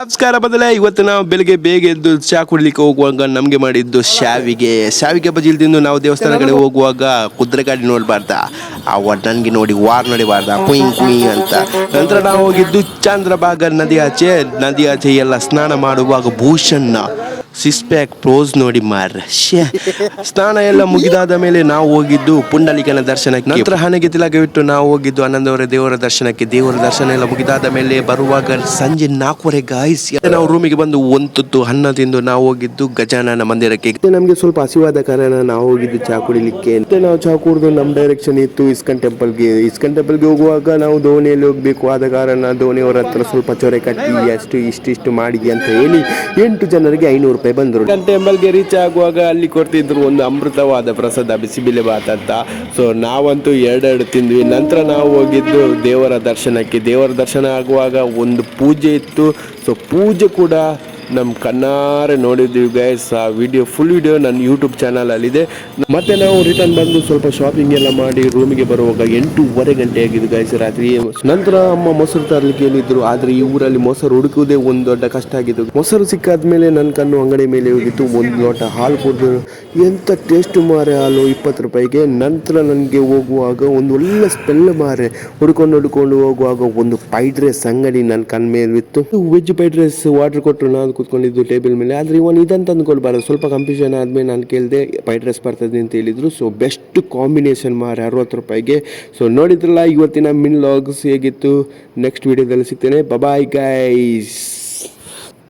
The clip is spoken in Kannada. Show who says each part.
Speaker 1: ನಮಸ್ಕಾರ ಬದಲೇ ಇವತ್ತು ನಾವು ಬೆಳಿಗ್ಗೆ ಬೇಗ ಎದ್ದು ಚಾ ಕುಡ್ಲಿಕ್ಕೆ ಹೋಗುವಾಗ ನಮಗೆ ಮಾಡಿದ್ದು ಶಾವಿಗೆ ಬಜಿಲ್ ತಿಂದು ನಾವು ದೇವಸ್ಥಾನ ಕಡೆ ಹೋಗುವಾಗ ಕುದುರೆ ಗಾಡಿ ನೋಡಬಾರ್ದ ನನಗೆ ನೋಡಿ ವಾರ್ ನೋಡಿಬಾರ್ದ ಕುಯ್ ಅಂತ. ನಂತರ ನಾವು ಹೋಗಿದ್ದು ಚಂದ್ರಭಾಗ ನದಿ ಆಚೆ ಎಲ್ಲ ಸ್ನಾನ ಮಾಡುವಾಗ ಭೂಷಣ್ಣ ಸಿಕ್ಸ್ ಪ್ಯಾಕ್ ಪ್ರೋಸ್ ನೋಡಿ ಸ್ನಾನ ಎಲ್ಲ ಮುಗಿದಾದ ಮೇಲೆ ನಾವು ಹೋಗಿದ್ದು ಪುಂಡಲಿಕನ ದರ್ಶನಕ್ಕೆ. ನಂತರ ಹಣೆಗೆ ತಿಲಕವಿಟ್ಟು ನಾವು ಹೋಗಿದ್ದು ಆನಂದವರ ದೇವರ ದರ್ಶನಕ್ಕೆ. ದೇವರ ದರ್ಶನ ಎಲ್ಲ ಮುಗಿದಾದ ಮೇಲೆ ಬರುವಾಗ ಸಂಜೆ 4:30 ಗಾಯ್ಸ್ ನಾವು ರೂಮಿಗೆ ಬಂದು ಒಂದು ತುತ್ತು ಅನ್ನ ತಿಂದು ನಾವು ಹೋಗಿದ್ದು ಗಜಾನನ ಮಂದಿರಕ್ಕೆ. ನಮಗೆ ಸ್ವಲ್ಪ ಹಸಿವಾದ ಕಾರಣ ನಾವು ಹೋಗಿದ್ದು ಚಾ ಕುಡಿಲಿಕ್ಕೆ. ನಾವು ಚಾ ಕುಡಿದು ನಮ್ಮ ಡೈರೆಕ್ಷನ್ ಇತ್ತು ಇಸ್ಕನ್ ಟೆಂಪಲ್ಗೆ ಹೋಗುವಾಗ ನಾವು ದೋಣಿಯಲ್ಲಿ ಹೋಗ್ಬೇಕು. ಆದ ಕಾರಣ ದೋಣಿಯವರ ಹತ್ರ ಸ್ವಲ್ಪ ಚೊರೆ ಕಟ್ಟಿ ಅಷ್ಟು ಇಷ್ಟಿಷ್ಟು ಮಾಡಿ ಅಂತ ಹೇಳಿ 8 ಜನರಿಗೆ 500 ರೂಪಾಯಿ ಬಂದರು. ಟೆಂಪಲ್ಗೆ ರೀಚ್ ಆಗುವಾಗ ಅಲ್ಲಿ ಕೊಡ್ತಿದ್ರು ಒಂದು ಅಮೃತವಾದ ಪ್ರಸಾದ ಬಿಸಿಬಿಲೆ ಬಾತ್ ಅಂತ. ಸೊ ನಾವಂತೂ ಎರಡು ತಿಂದ್ವಿ. ನಂತರ ನಾವು ಹೋಗಿದ್ದು ದೇವರ ದರ್ಶನಕ್ಕೆ. ದೇವರ ದರ್ಶನ ಆಗುವಾಗ ಒಂದು ಪೂಜೆ ಇತ್ತು. ಸೊ ಪೂಜೆ ಕೂಡ ನಮ್ಮ ಕಣ್ಣಾರೆ ನೋಡಿದ್ವಿ ಗೈಸ್. ಆ ಫುಲ್ ವಿಡಿಯೋ ನನ್ನ ಯೂಟ್ಯೂಬ್ ಚಾನಲಲ್ಲಿದೆ. ಮತ್ತೆ ನಾವು ರಿಟರ್ನ್ ಬಂದು ಸ್ವಲ್ಪ ಶಾಪಿಂಗ್ ಎಲ್ಲ ಮಾಡಿ ರೂಮಿಗೆ ಬರುವಾಗ 8:30 ಗಂಟೆ ಆಗಿದ್ದು ಗೈಸ್ ರಾತ್ರಿ. ನಂತರ ಅಮ್ಮ ಮೊಸರು ತರಲಿಕ್ಕೆ ಏನಿದ್ರು, ಆದರೆ ಈ ಊರಲ್ಲಿ ಮೊಸರು ಹುಡುಕುವುದೇ ಒಂದು ದೊಡ್ಡ ಕಷ್ಟ ಆಗಿತ್ತು. ಮೊಸರು ಸಿಕ್ಕಾದ್ಮೇಲೆ ನನ್ನ ಕಣ್ಣು ಅಂಗಡಿ ಮೇಲೆ ಹೋಗಿತ್ತು. ಒಂದು ಲೋಟ ಹಾಲು ಕುಡಿದು ಎಂಥ ಟೇಸ್ಟ್ ಮಾರೆ ಹಾಲು 20 ರೂಪಾಯಿಗೆ. ನಂತರ ನನಗೆ ಹೋಗುವಾಗ ಒಂದು ಒಳ್ಳೆ ಸ್ಮೆಲ್ ಮಾರೆ ಹುಡ್ಕೊಂಡು ಹೋಗುವಾಗ ಒಂದು ಫ್ರೈಡ್ ರೈಸ್ ಅಂಗಡಿ ನನ್ನ ಕಣ್ಣ ಮೇಲೆ ಇತ್ತು. ವೆಜ್ ಫ್ರೈಡ್ ರೈಸ್ ವಾಟರ್ ಕೊಟ್ಟರು, ನಾನು ಕೂತ್ಕೊಂಡಿದ್ದು ಟೇಬಲ್ ಮೇಲೆ. ಆದರೆ ಇದಂತ ಅಂದ್ಕೊಳ್ಬಾರ್ದು. ಸ್ವಲ್ಪ ಕನ್ಫ್ಯೂಷನ್ ಆದ್ಮೇಲೆ ನಾನು ಕೇಳಿದೆ ಫ್ರೈಡ್ ರೈಸ್ ಬರ್ತದೆ ಅಂತ ಹೇಳಿದ್ರು. ಸೊ ಬೆಸ್ಟ್ ಕಾಂಬಿನೇಷನ್ ಮಾರೆ 60 ರೂಪಾಯಿಗೆ. ಸೊ ನೋಡಿದ್ರಲ್ಲ ಇವತ್ತಿನ ಮಿನ್ ಲಾಗ್ಸ್ ಹೇಗಿತ್ತು. ನೆಕ್ಸ್ಟ್ ವಿಡಿಯೋದಲ್ಲಿ ಸಿಗ್ತೇನೆ. Bye guys.